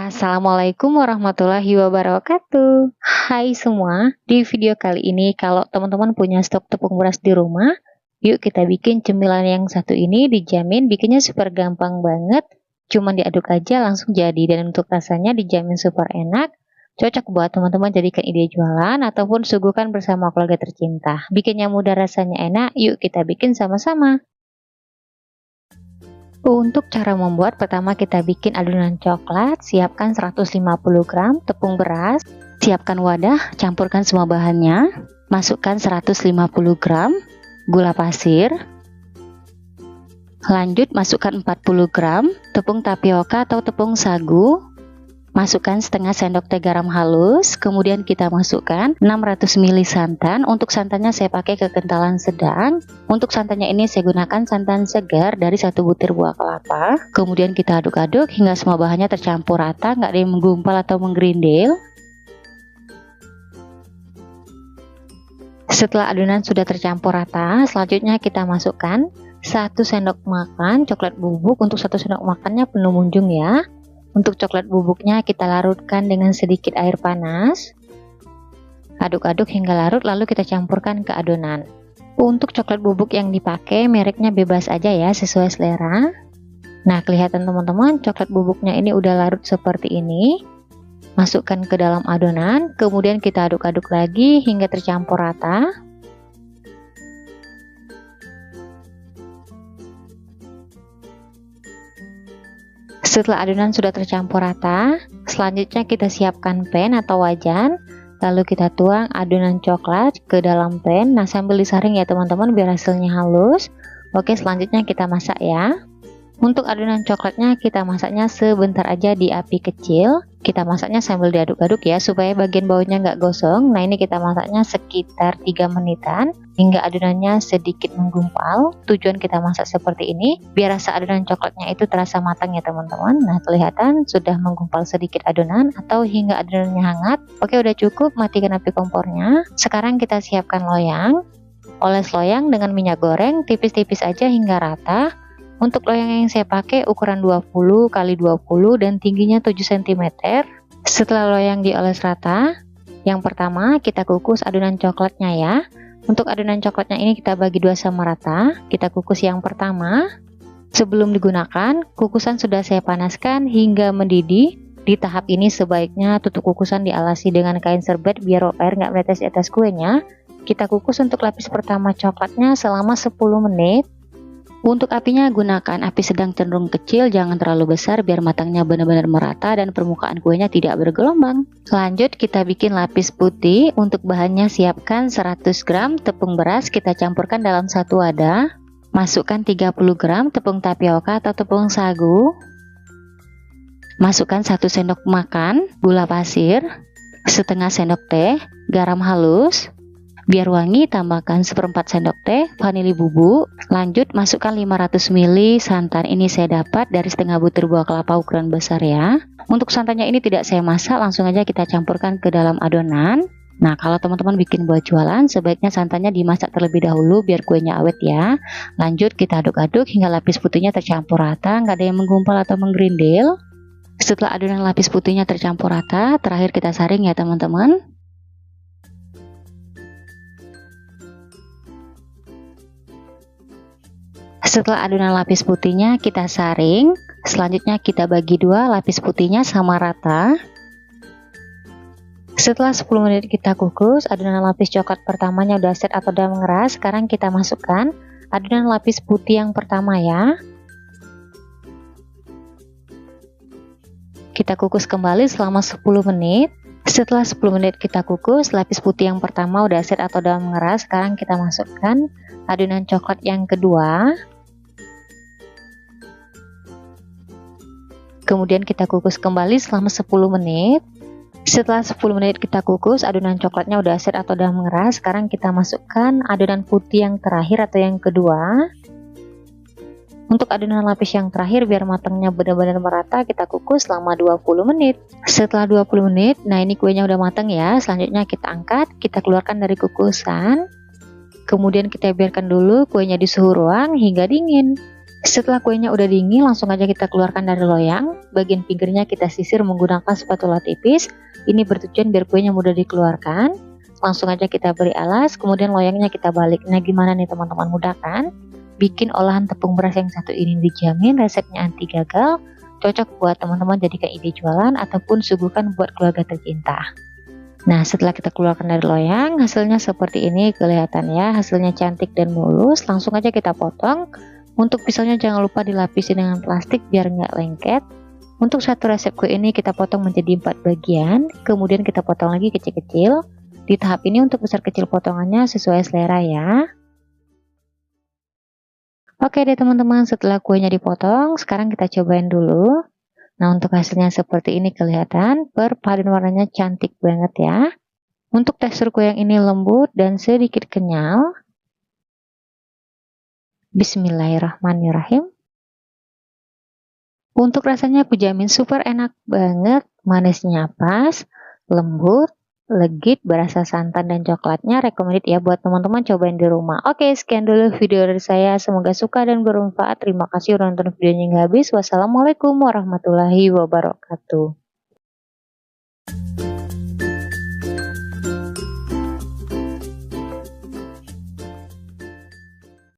Assalamualaikum warahmatullahi wabarakatuh. Hai semua, di video kali ini kalau teman-teman punya stok tepung beras di rumah, yuk kita bikin cemilan yang satu ini, dijamin bikinnya super gampang banget. Cuman diaduk aja langsung jadi, dan untuk rasanya dijamin super enak. Cocok buat teman-teman jadikan ide jualan ataupun suguhkan bersama keluarga tercinta. Bikinnya mudah, rasanya enak, yuk kita bikin sama-sama. Untuk cara membuat, pertama kita bikin adonan coklat. Siapkan 150 gram tepung beras. Siapkan wadah, campurkan semua bahannya. Masukkan 150 gram gula pasir. Lanjut masukkan 40 gram tepung tapioka atau tepung sagu. Masukkan setengah sendok teh garam halus. Kemudian kita masukkan 600 ml santan. Untuk santannya saya pakai kekentalan sedang. Untuk santannya ini saya gunakan santan segar dari 1 butir buah kelapa. Kemudian kita aduk-aduk hingga semua bahannya tercampur rata, nggak ada yang menggumpal atau menggerindil. Setelah adonan sudah tercampur rata, selanjutnya kita masukkan 1 sendok makan coklat bubuk. Untuk 1 sendok makannya penuh munjung ya. Untuk coklat bubuknya kita larutkan dengan sedikit air panas. Aduk-aduk hingga larut, lalu kita campurkan ke adonan. Untuk coklat bubuk yang dipakai mereknya bebas aja ya, sesuai selera. Nah, kelihatan teman-teman, coklat bubuknya ini udah larut seperti ini. Masukkan ke dalam adonan, kemudian kita aduk-aduk lagi hingga tercampur rata. Setelah adonan sudah tercampur rata, selanjutnya kita siapkan pan atau wajan. Lalu kita tuang adonan coklat ke dalam pan. Nah, sambil disaring ya teman-teman biar hasilnya halus. Oke, selanjutnya kita masak ya. Untuk adonan coklatnya kita masaknya sebentar aja di api kecil. Kita masaknya sambil diaduk-aduk ya, supaya bagian bawahnya nggak gosong. Nah, ini kita masaknya sekitar 3 menitan hingga adonannya sedikit menggumpal. Tujuan kita masak seperti ini biar rasa adonan coklatnya itu terasa matang ya teman-teman. Nah, kelihatan sudah menggumpal sedikit adonan atau hingga adonannya hangat. Oke, udah cukup, matikan api kompornya. Sekarang kita siapkan loyang. Oles loyang dengan minyak goreng tipis-tipis aja hingga rata. Untuk loyang yang saya pakai ukuran 20 x 20 dan tingginya 7 cm. Setelah loyang dioles rata, yang pertama kita kukus adonan coklatnya ya. Untuk adonan coklatnya ini kita bagi 2 sama rata. Kita kukus yang pertama. Sebelum digunakan, kukusan sudah saya panaskan hingga mendidih. Di tahap ini sebaiknya tutup kukusan dialasi dengan kain serbet biar air nggak menetes di atas kuenya. Kita kukus untuk lapis pertama coklatnya selama 10 menit. Untuk apinya gunakan api sedang cenderung kecil, jangan terlalu besar biar matangnya benar-benar merata dan permukaan kuenya tidak bergelombang. Lanjut kita bikin lapis putih. Untuk bahannya siapkan 100 gram tepung beras, kita campurkan dalam satu wadah. Masukkan 30 gram tepung tapioka atau tepung sagu. Masukkan 1 sendok makan gula pasir, setengah sendok teh garam halus. Biar wangi, tambahkan 1/4 sendok teh vanili bubuk. Lanjut masukkan 500 ml santan. Ini saya dapat dari setengah butir buah kelapa ukuran besar ya. Untuk santannya ini tidak saya masak, langsung aja kita campurkan ke dalam adonan. Nah, kalau teman-teman bikin buat jualan, sebaiknya santannya dimasak terlebih dahulu biar kuenya awet ya. Lanjut kita aduk-aduk hingga lapis putihnya tercampur rata, nggak ada yang menggumpal atau menggerindil. Setelah adonan lapis putihnya tercampur rata, terakhir kita saring ya teman-teman. Setelah adonan lapis putihnya kita saring, selanjutnya kita bagi 2, lapis putihnya sama rata. Setelah 10 menit kita kukus, adonan lapis coklat pertamanya udah set atau udah mengeras. Sekarang kita masukkan adonan lapis putih yang pertama ya. Kita kukus kembali selama 10 menit. Setelah 10 menit kita kukus, lapis putih yang pertama udah set atau udah mengeras. Sekarang kita masukkan adonan coklat yang kedua. Kemudian kita kukus kembali selama 10 menit. Setelah 10 menit kita kukus, adonan coklatnya udah set atau udah mengeras. Sekarang kita masukkan adonan putih yang terakhir atau yang kedua. Untuk adonan lapis yang terakhir biar matangnya benar-benar merata, kita kukus selama 20 menit. Setelah 20 menit, nah ini kuenya udah matang ya. Selanjutnya kita angkat, kita keluarkan dari kukusan. Kemudian kita biarkan dulu kuenya di suhu ruang hingga dingin. Setelah kuenya udah dingin, langsung aja kita keluarkan dari loyang. Bagian pinggirnya kita sisir menggunakan spatula tipis. Ini bertujuan biar kuenya mudah dikeluarkan. Langsung aja kita beri alas, kemudian loyangnya kita balik. Nah, gimana nih teman-teman, mudah kan? Bikin olahan tepung beras yang satu ini dijamin resepnya anti gagal. Cocok buat teman-teman jadikan ide jualan ataupun suguhkan buat keluarga tercinta. Nah, setelah kita keluarkan dari loyang, hasilnya seperti ini kelihatan ya. Hasilnya cantik dan mulus. Langsung aja kita potong. Untuk pisaunya jangan lupa dilapisi dengan plastik biar nggak lengket. Untuk satu resep kue ini kita potong menjadi 4 bagian, kemudian kita potong lagi kecil-kecil. Di tahap ini untuk besar kecil potongannya sesuai selera ya. Oke deh teman-teman, setelah kuenya dipotong, sekarang kita cobain dulu. Nah, untuk hasilnya seperti ini kelihatan, perpaduan warnanya cantik banget ya. Untuk tekstur kue yang ini lembut dan sedikit kenyal. Bismillahirrahmanirrahim. Untuk rasanya aku jamin super enak banget, manisnya pas, lembut, legit, berasa santan dan coklatnya. Recommended ya buat teman-teman cobain di rumah. Oke, sekian dulu video dari saya, semoga suka dan bermanfaat. Terima kasih udah nonton videonya hingga habis. Wassalamualaikum warahmatullahi wabarakatuh.